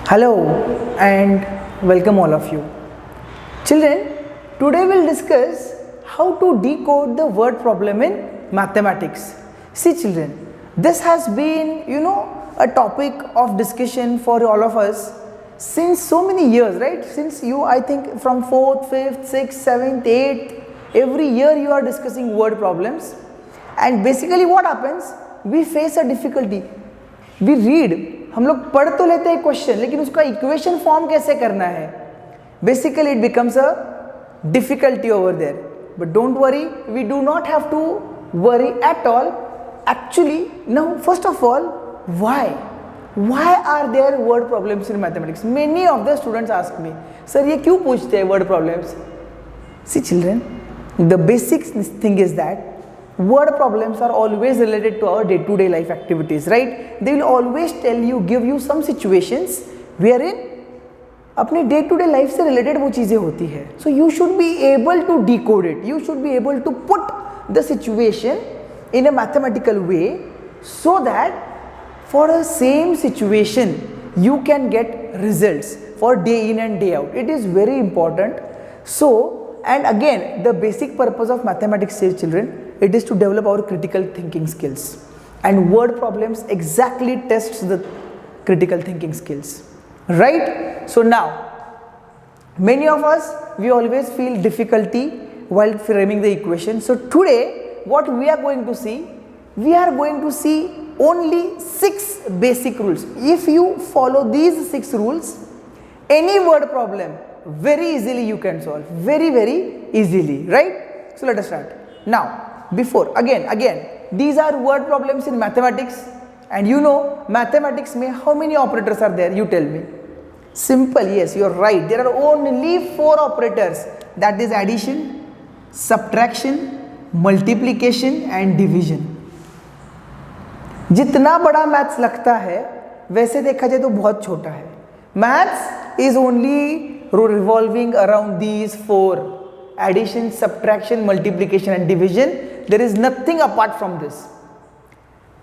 Hello and welcome all of you. Children, today we'll discuss how to decode the word problem in mathematics. See children, this has been a topic of discussion for all of us since so many years, right? Since I think from 4th, 5th, 6th, 7th, 8th, every year you are discussing word problems. And basically what happens, we face a difficulty. We read, हम लोग पढ़ तो लेते हैं question, लेकिन उसका equation form कैसे करना है, basically it becomes a difficulty over there. But don't worry, we do not have to worry at all. Actually now first of all, why are there word problems in mathematics? Many of the students ask me, sir ये क्यों पूछते हैं word problems? See children, the basic thing is that word problems are always related to our day-to-day life activities, right? They will always give you some situations wherein अपने day-to-day life से related वो चीज़ें होती है. So you should be able to decode it. You should be able to put the situation in a mathematical way so that for the same situation you can get results for day in and day out. It is very important. So, and again, the basic purpose of mathematics is, children, it is to develop our critical thinking skills, and word problems exactly tests the critical thinking skills, right? So now many of us, we always feel difficulty while framing the equation. So today what we are going to see, we are going to see only 6 basic rules. If you follow these 6 rules, any word problem very easily you can solve, very easily, right? So let us start now. Before again these are word problems in mathematics, and mathematics mein how many operators are there? You tell me. Simple. Yes, you are right, there are only 4 operators, that is addition, subtraction, multiplication and division. जितना बड़ा maths लगता है वैसे देखा जाए तो बहुत छोटा है. Maths is only revolving around these 4: addition, subtraction, multiplication and division. There is nothing apart from this.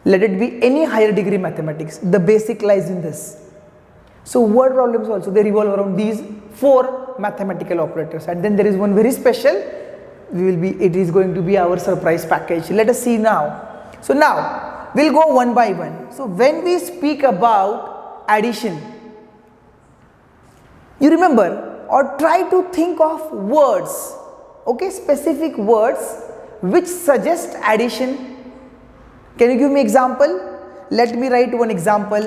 Let it be any higher degree mathematics, the basic lies in this. So word problems also, they revolve around these 4 mathematical operators. And then there is one very special, it is going to be our surprise package. Let us see now. So now we'll go one by one. So when we speak about addition, you remember or try to think of words, okay, specific words which suggest addition. Can you give me example? Let me write one example.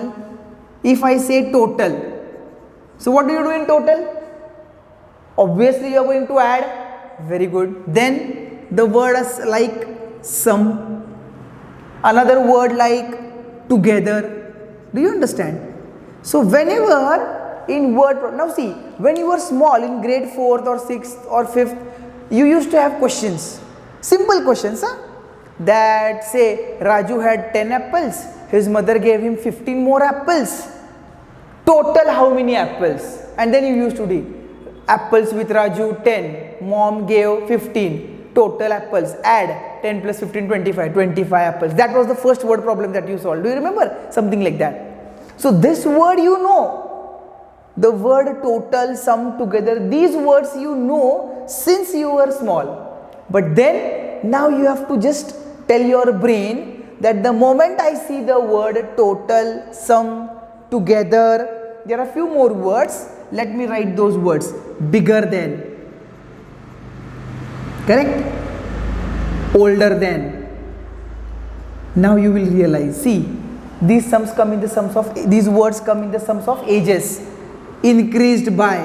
If I say total, so what do you do in total? Obviously you are going to add. Very good. Then the word is like sum, another word like together. Do you understand? So whenever in word, now see, when you were small in grade 4th or 6th or 5th, you used to have questions, simple questions, that say Raju had 10 apples, his mother gave him 15 more apples, total how many apples? And then you used to do apples with Raju 10, mom gave 15, total apples, add 10 plus 15, 25 apples. That was the first word problem that you solved. Do you remember something like that? So this word the word total, sum, together, these words since you were small. But then now you have to just tell your brain that the moment I see the word total, sum, together, there are few more words. Let me write those words. Bigger than, correct? Older than. Now you will realize, see, these sums come in the sums of, these words come in the sums of ages. Increased by,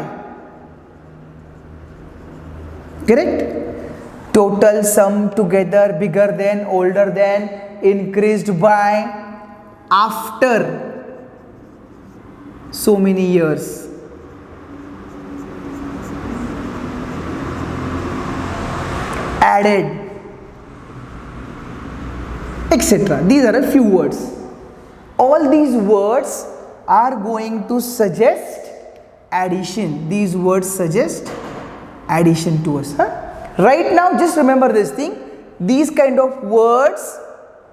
correct? Total, sum, together, bigger than, older than, increased by, after so many years. Added, etc. These are a few words. All these words are going to suggest addition. These words suggest addition to us. Right now just remember this thing, these kind of words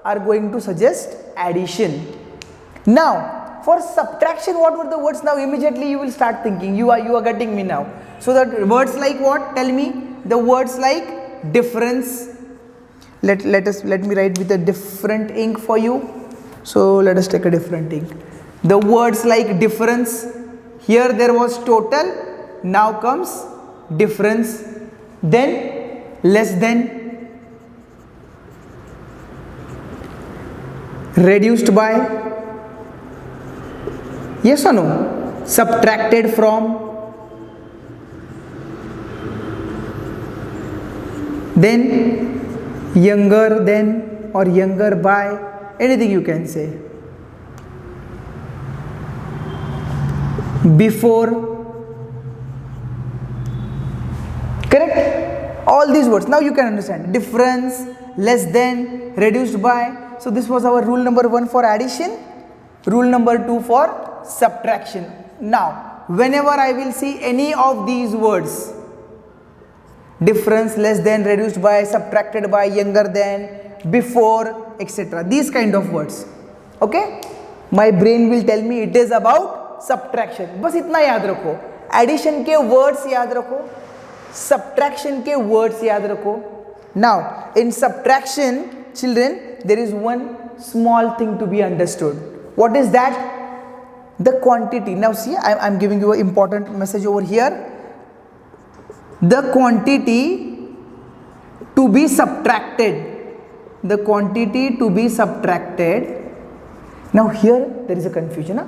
are going to suggest addition. Now for subtraction, what were the words? Now immediately you will start thinking, you are getting me now. So the words like what? Tell me. The words like difference. Let me write with a different ink for you. So let us take a different ink. The words like difference. Here there was total. Now comes difference. Then less than. Reduced by. Yes or no? Subtracted from. Then younger than or younger by, anything you can say. Before. Correct? All these words. Now you can understand. Difference, less than, reduced by. So this was our rule number 1 for addition. Rule number 2 for subtraction. Now, whenever I will see any of these words, difference, less than, reduced by, subtracted by, younger than, before, etc. These kind of words. Okay? My brain will tell me it is about subtraction. बस इतना याद रखो. Addition के words याद रखो. Subtraction के words याद रखो. Now, in subtraction, children, there is one small thing to be understood. What is that? The quantity. Now see, I am giving you an important message over here. The quantity to be subtracted. The quantity to be subtracted. Now here there is a confusion. Huh?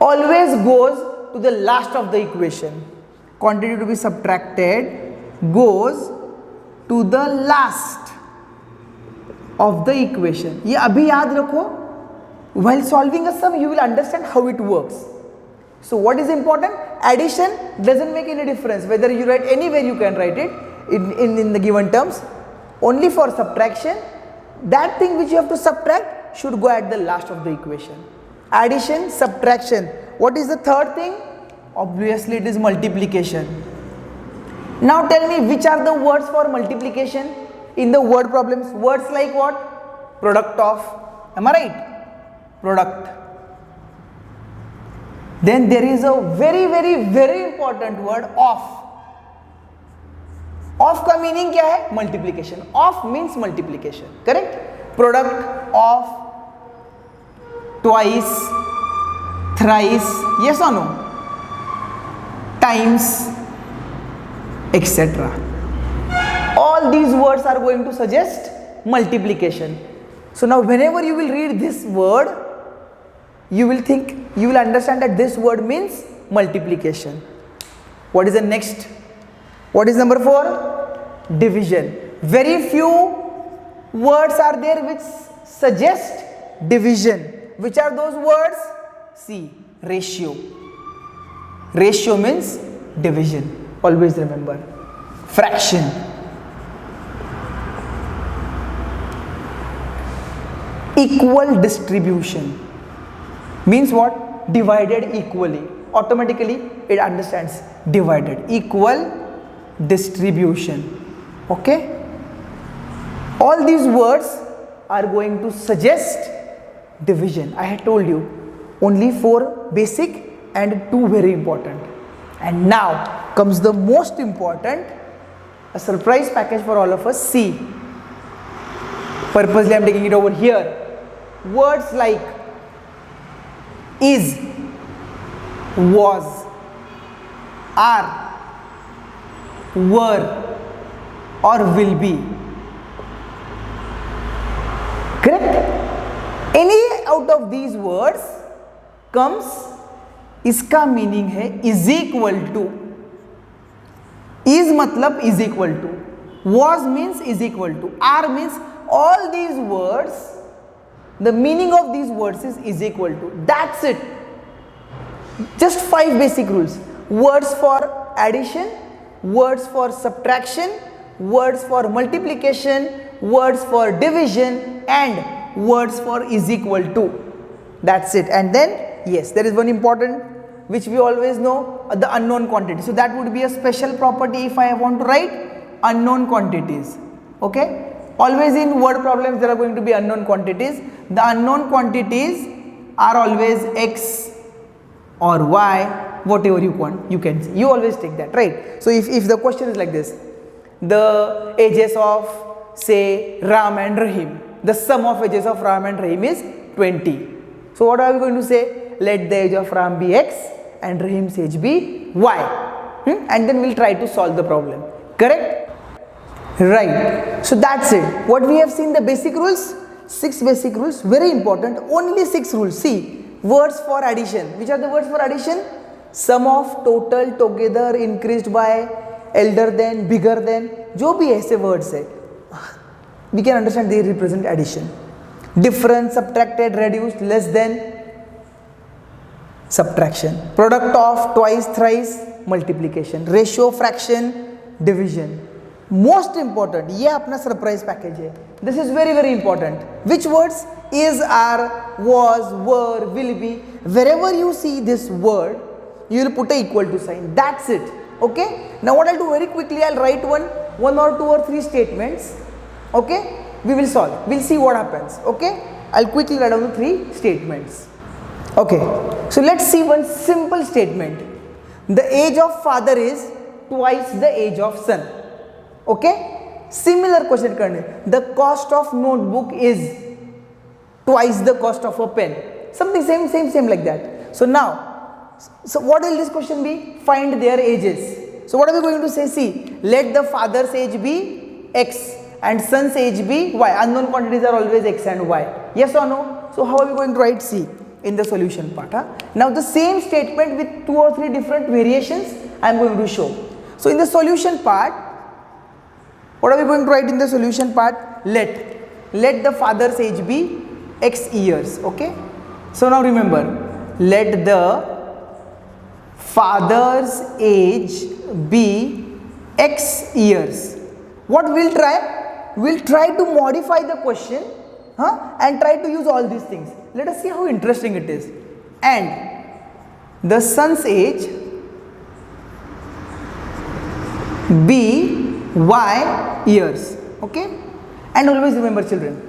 Always goes to the last of the equation. Quantity to be subtracted goes to the last of the equation. ये अभी याद रखो. While solving a sum, you will understand how it works. So what is important? Addition doesn't make any difference. Whether you write anywhere, you can write it in the given terms. Only for subtraction, that thing which you have to subtract should go at the last of the equation. Addition, subtraction. What is the third thing? Obviously, it is multiplication. Now tell me, which are the words for multiplication in the word problems? Words like what? Product of. Am I right? Product. Then there is a very, very, very important word, of. Of का meaning क्या है? Multiplication. Of means multiplication. Correct? Product of twice, thrice, yes or no? Times, etc. All these words are going to suggest multiplication. So now whenever you will read this word, you will understand that this word means multiplication. What is the next? What is number 4? Division. Very few words are there which suggest division. Which are those words? See, ratio. Ratio means division. Always remember. Fraction. Equal distribution. Means what? Divided equally. Automatically it understands divided. Equal distribution. Okay? All these words are going to suggest division. I had told you only 4 basic and 2 very important. And now comes the most important, a surprise package for all of us. See, purposely I am taking it over here. Words like is, was, are, were, or will be. Correct? Any out of these words comes, इसका meaning है is equal to. Is मतलब is equal to. Was means is equal to. Are means all these words, the meaning of these words is equal to. That's it. Just 5 basic rules. Words for addition, words for subtraction, words for multiplication, words for division, and words for is equal to. That's it. And then, yes, there is one important which we always know, the unknown quantity. So that would be a special property if I want to write unknown quantities. Okay? Always in word problems there are going to be unknown quantities. The unknown quantities are always x or y, whatever you want, you can see. You always take that, right? So if the question is like this, the ages of say Ram and Rahim, the sum of ages of Ram and Rahim is 20. So what are we going to say? Let the age of Ram be x and Rahim's age be y. And then we'll try to solve the problem. Correct? Right. So that's it. What we have seen, the basic rules, 6 basic rules, very important. Only 6 rules. See, words for addition. Which are the words for addition? Sum of, total, together, increased by, elder than, bigger than. जो भी ऐसे words है, we can understand they represent addition. Difference, subtracted, reduced, less than, subtraction. Product of, twice, thrice, multiplication. Ratio, fraction, division. Most important, ये अपना surprise package है. This is very very important. Which words? Is, are, was, were, will be. Wherever you see this word, you will put a equal to sign. That's it. Okay. Now what I'll do very quickly, I'll write one or two or three statements. Okay. We will solve. We'll see what happens. Okay. I'll quickly write down the 3 statements. Okay. So let's see one simple statement. The age of father is twice the age of son. Okay. Similar question करने. The cost of notebook is twice the cost of a pen. Something same like that. So now, so what will this question be? Find their ages. So what are we going to say? See, let the father's age be x and son's age be y. Unknown quantities are always x and y. Yes or no? So how are we going to write C in the solution part? Now the same statement with 2 or 3 different variations I am going to show. So in the solution part, what are we going to write in the solution part? Let the father's age be x years. Okay. So now remember, let the father's age be x years. What we'll try? We'll try to modify the question and try to use all these things. Let us see how interesting it is. And the son's age be y years. Okay. And always remember children,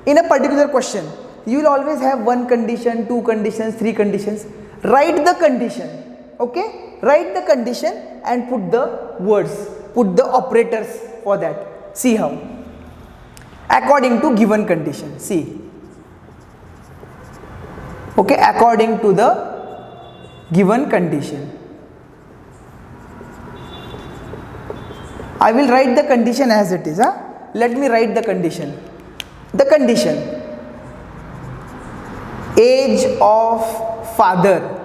in a particular question, you will always have 1 condition, 2 conditions, 3 conditions. Write the condition. Okay. Write the condition and put the words, put the operators for that. See how. According to given condition. See. Okay. According to the given condition. I will write the condition as it is. Let me write the condition. The condition. Age of father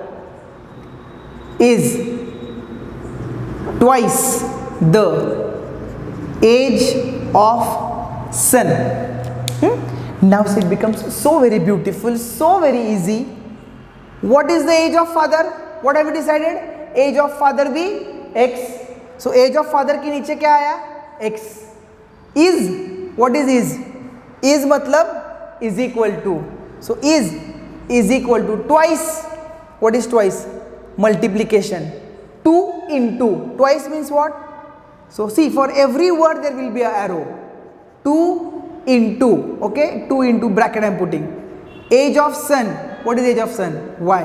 is twice the age of son. Now it becomes so very beautiful, so very easy. What is the age of father? What have we decided? Age of father be x. So age of father के नीचे क्या आया? X. Is, what is is? Is मतलब is equal to. So is equal to twice. What is twice? Multiplication. 2 into. Twice means what? So see, for every word there will be an arrow. 2 into. Okay, 2 into bracket I am putting. Age of son. What is age of son? Y.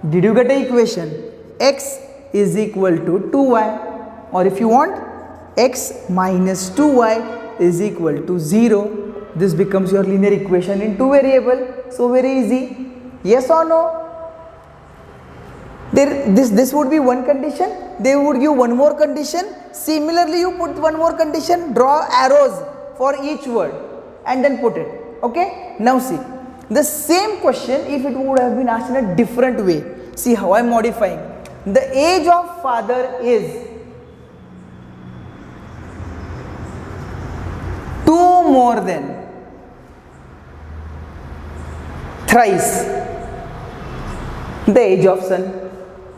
Did you get an equation? X is equal to 2y. Or if you want, x minus 2y is equal to 0. This becomes your linear equation in 2 variables. So very easy. Yes or no? This would be one condition. They would give one more condition. Similarly, you put one more condition, draw arrows for each word and then put it. Okay? Now see, the same question if it would have been asked in a different way. See how I am modifying. The age of father is 2 more than thrice the age of son.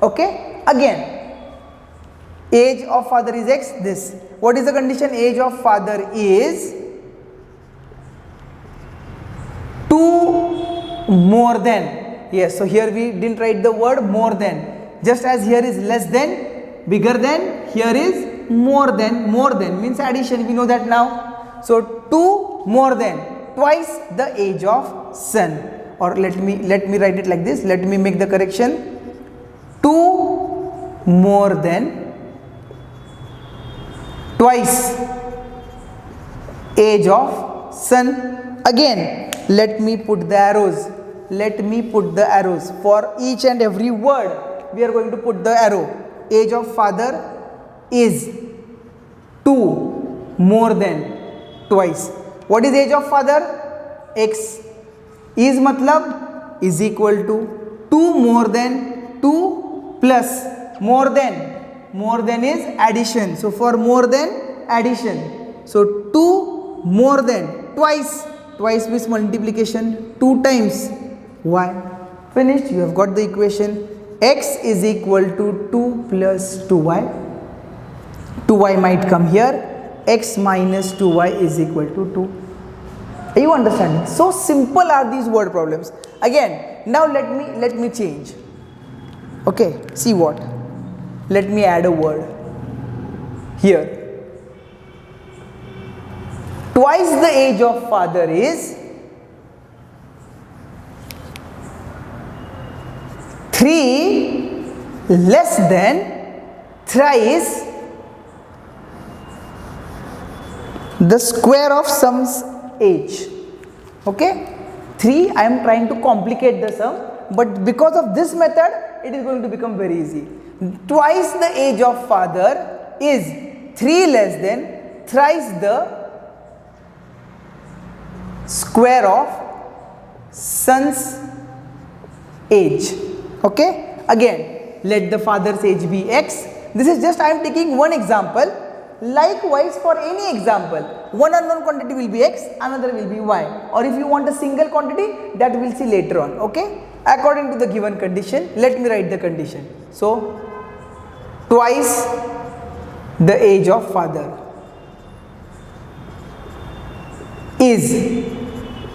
Okay. Again, age of father is x. This. What is the condition? Age of father is 2 more than. Yes. So here we didn't write the word more than. Just as here is less than, bigger than. Here is more than. More than means addition. We know that now. So 2 more than twice the age of son. or let me write it like this. Let me make the correction. 2 more than twice age of son. Again, let me put the arrows. Let me put the arrows. For each and every word, we are going to put the arrow. Age of father is 2 more than twice. What is age of father? X. Is matlab is equal to 2 more than 2 plus more than is addition. So for more than addition. So 2 more than twice means multiplication, 2 times y. Finished. You have got the equation. X is equal to 2 plus 2y. 2y might come here. X minus 2y is equal to 2. Are you understanding? So simple are these word problems. Again, now let me change. Okay, see what? Let me add a word here. Twice the age of father is 3 less than thrice the square of sum's age. Okay, 3, I am trying to complicate the sum, but because of this method it is going to become very easy. Twice the age of father is 3 less than thrice the square of son's age. Okay, again let the father's age be x. This is just I am taking one example. Likewise, for any example, one unknown quantity will be x, another will be y, or if you want a single quantity, that we will see later on. Okay, according to the given condition, let me write the condition. So twice the age of father is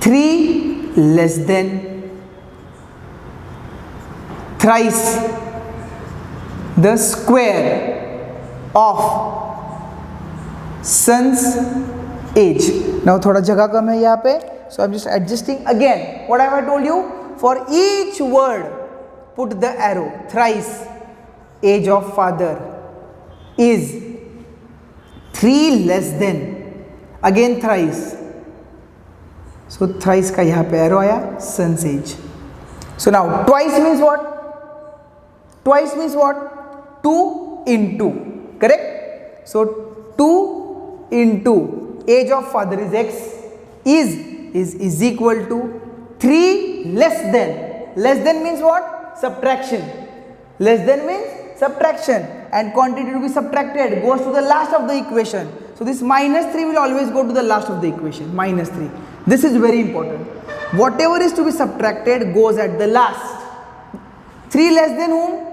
3 less than thrice the square of son's age. Now थोड़ा जगह कम है यहाँ पे, so I'm just adjusting again. What have I told you? For each word, put the arrow. Thrice age of father is 3 less than, again thrice. So thrice का यहाँ पे arrow आया, son's age. So now twice means what? Twice means what? 2 into, correct? So 2 into age of father is x is equal to 3 less than means what? Subtraction. Less than means subtraction, and quantity to be subtracted goes to the last of the equation. So this minus 3 will always go to the last of the equation, minus 3. This is very important. Whatever is to be subtracted goes at the last. 3 less than whom?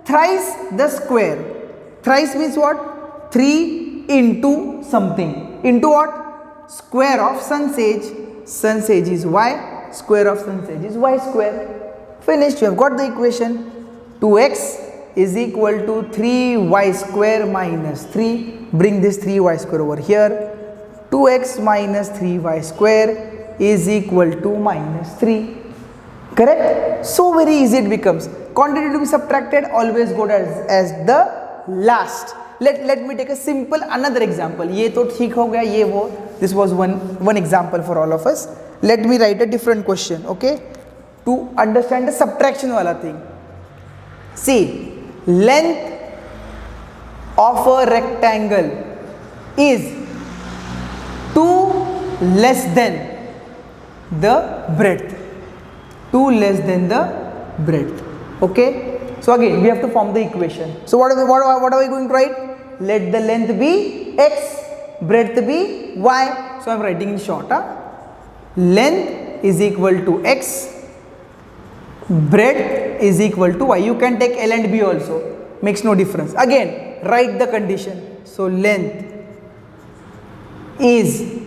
Thrice the square. Thrice means what? 3 into something. Into what? Square of son's age. Son's age is y. Square of son's age is y square. Finished. You have got the equation. 2x is equal to 3y square minus 3. Bring this 3y square over here. 2x minus 3y square is equal to minus 3. Correct? So very easy it becomes. Quantity to be subtracted always go as the last. Let me take a simple another example. ये तो ठीक हो गया, ये वो. This was one example for all of us. Let me write a different question, okay? To understand the subtraction वाला thing. See, length of a rectangle is 2 less than the breadth. 2 less than the breadth. Okay? So again, we have to form the equation. So what are we going to write? Let the length be x, breadth be y. So I am writing in short. Length is equal to x, breadth is equal to y. You can take L and B also. Makes no difference. Again, write the condition. So length is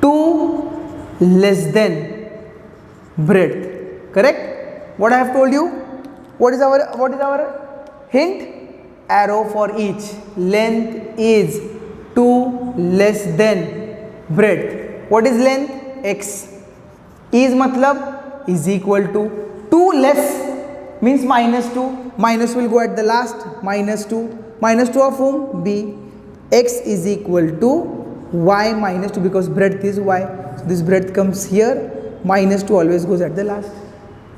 2 less than breadth. Correct? What I have told you? What is our hint? Arrow for each. Length is 2 less than breadth. What is length? X. Is matlab is equal to 2 less means minus 2. Minus will go at the last, minus 2. Minus 2 of whom? B. X is equal to y minus 2 because breadth is y. So this breadth comes here, minus 2 always goes at the last.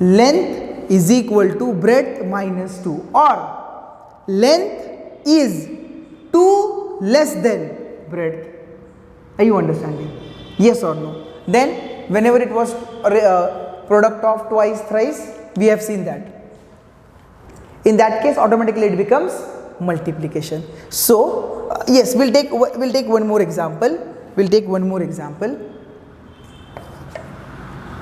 Length is equal to breadth minus 2, or length is 2 less than breadth. Are you understanding? Yes or no? Then whenever it was product of twice, thrice, we have seen that. In that case automatically it becomes multiplication. So yes, we'll take one more example.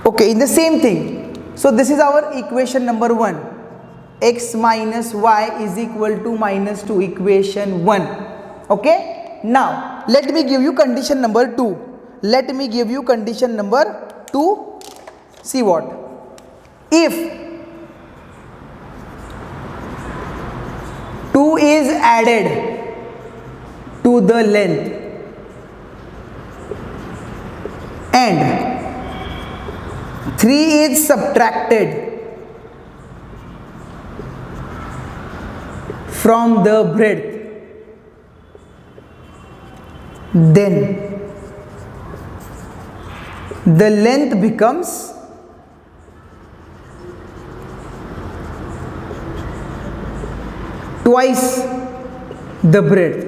Okay, in the same thing. So this is our equation number 1. X minus y is equal to minus 2, equation 1. Okay. Now let me give you condition number 2. See what? If 2 is added to the length and 3 is subtracted from the breadth, then the length becomes twice the breadth.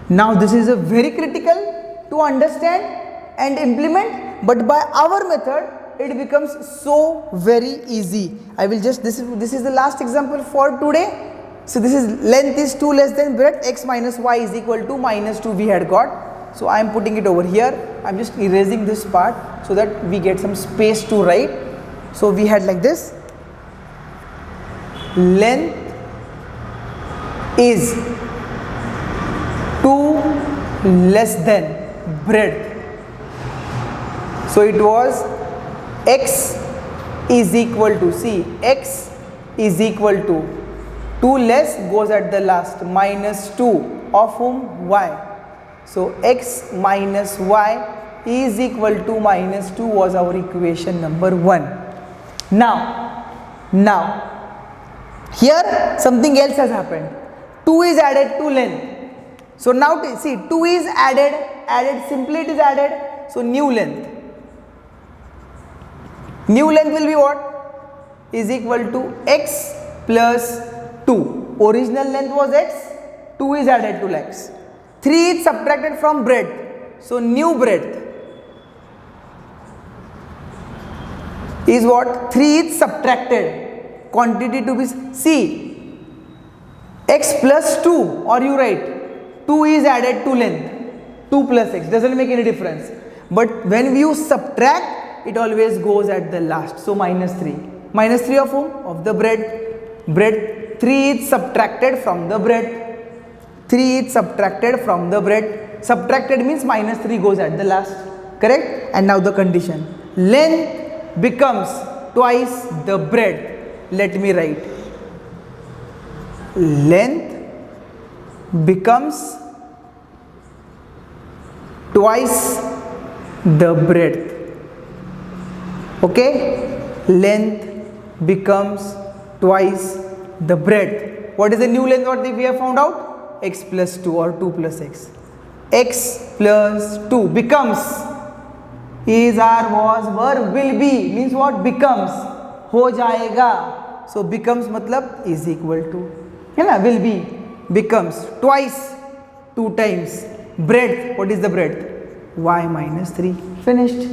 Now this is a very critical to understand and implement, but by our method it becomes so very easy. I will just, this is the last example for today. So this is length is 2 less than breadth, x minus y is equal to minus 2 we had got. So I am putting it over here. I am just erasing this part so that we get some space to write. So we had like this, length is 2 less than breadth. So it was x is equal to, see, x is equal to 2 less goes at the last, minus 2 of whom? Y. So x minus y is equal to minus 2 was our equation number 1. Now here something else has happened. 2 is added to length. So now see, 2 is added, simply it is added. So new length will be what? Is equal to x plus 2. Original length was x, 2 is added to x. 3 is subtracted from breadth. So new breadth is what? 3 is subtracted. Quantity to be, see, x plus 2, or you write 2 is added to length, 2 plus x, doesn't make any difference. But when you subtract, it always goes at the last. So minus 3. Minus 3 of whom? Of the breadth. 3 is subtracted from the breadth. Subtracted means minus 3 goes at the last. Correct? And now the condition. Length becomes twice the breadth. Let me write. Length becomes twice the breadth. Okay? Length becomes twice the breadth. What is the new length what we have found out? X plus 2 or 2 plus x. X plus 2 becomes, is, are, was, were, will be, means what? Becomes, हो जाएगा. So becomes matlab is equal to, है ना, will be, becomes twice, 2 times. Breadth, what is the breadth? Y minus 3. Finished.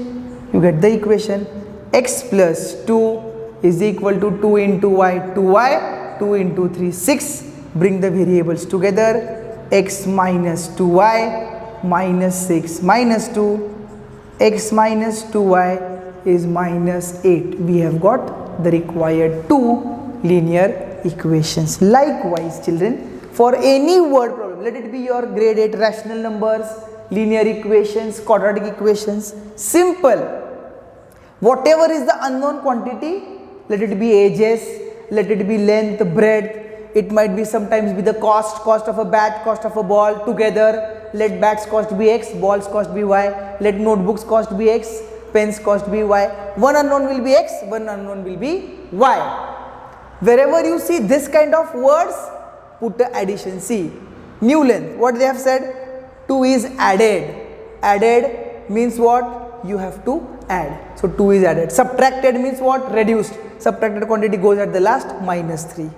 You get the equation. X plus 2 is equal to 2 into y, 2y, 2 into 3, 6. Bring the variables together. X minus 2y minus 6 minus 2. X minus 2y is minus 8. We have got the required 2 linear equations. Likewise, children, for any word problem, let it be your grade 8 rational numbers, linear equations, quadratic equations, simple. Whatever is the unknown quantity, let it be ages, let it be length, breadth, it might be sometimes be the cost of a bat, cost of a ball together. Let bats cost be x, balls cost be y, let notebooks cost be x, pens cost be y. One unknown will be x, one unknown will be y. Wherever you see this kind of words, put the addition. See, new length, what they have said? 2 is added. Added means what? You have to add. So 2 is added. Subtracted means what? Reduced. Subtracted quantity goes at the last, minus 3.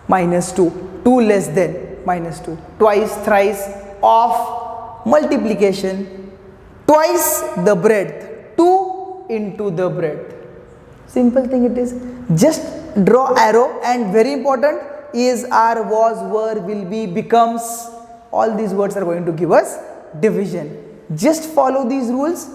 Minus 2. 2 less than, minus 2. Twice, thrice, of multiplication. Twice the breadth. 2 into the breadth. Simple thing it is. Just draw arrow, and very important is, are, was, were, will be, becomes. All these words are going to give us division. Just follow these rules.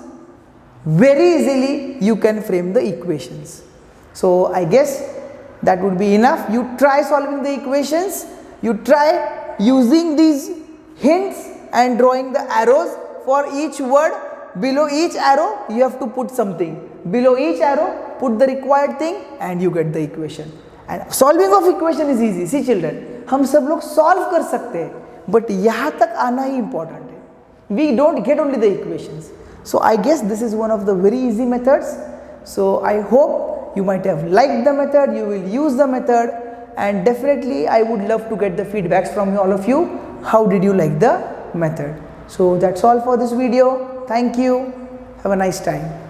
Very easily you can frame the equations. So I guess that would be enough. You try solving the equations. You try using these hints and drawing the arrows for each word. Below each arrow you have to put something. Below each arrow put the required thing and you get the equation. And solving of equation is easy. See children, हम सब लोग solve कर सकते हैं, but यहाँ तक आना ही important है. We don't get only the equations. So I guess this is one of the very easy methods. So I hope you might have liked the method, you will use the method, and definitely I would love to get the feedbacks from all of you. How did you like the method? So that's all for this video. Thank you. Have a nice time.